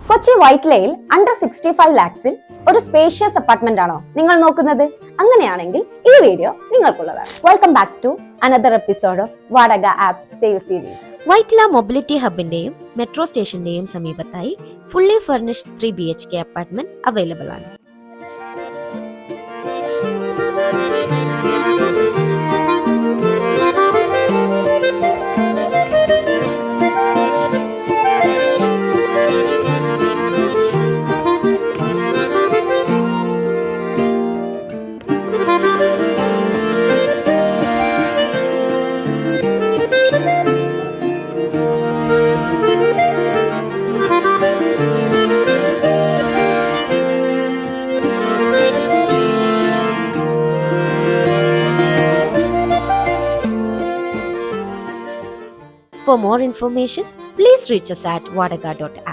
Kochi വൈറ്റ്ലയിൽ under 65 ലാക്സിൽ ഒരു spacious apartment ആണോ നിങ്ങൾ നോക്കുന്നത്? അങ്ങനെയാണെങ്കിൽ ഈ വീഡിയോ നിങ്ങൾക്കുള്ളതാണ്. Welcome back to another episode of വാടക app sale series. Vyttila mobility ഹബിന്റെയും മെട്രോ സ്റ്റേഷന്റെയും സമീപത്തായി fully furnished 3 BHK apartment available ആണ്. For more information, please reach us at vadaga.app.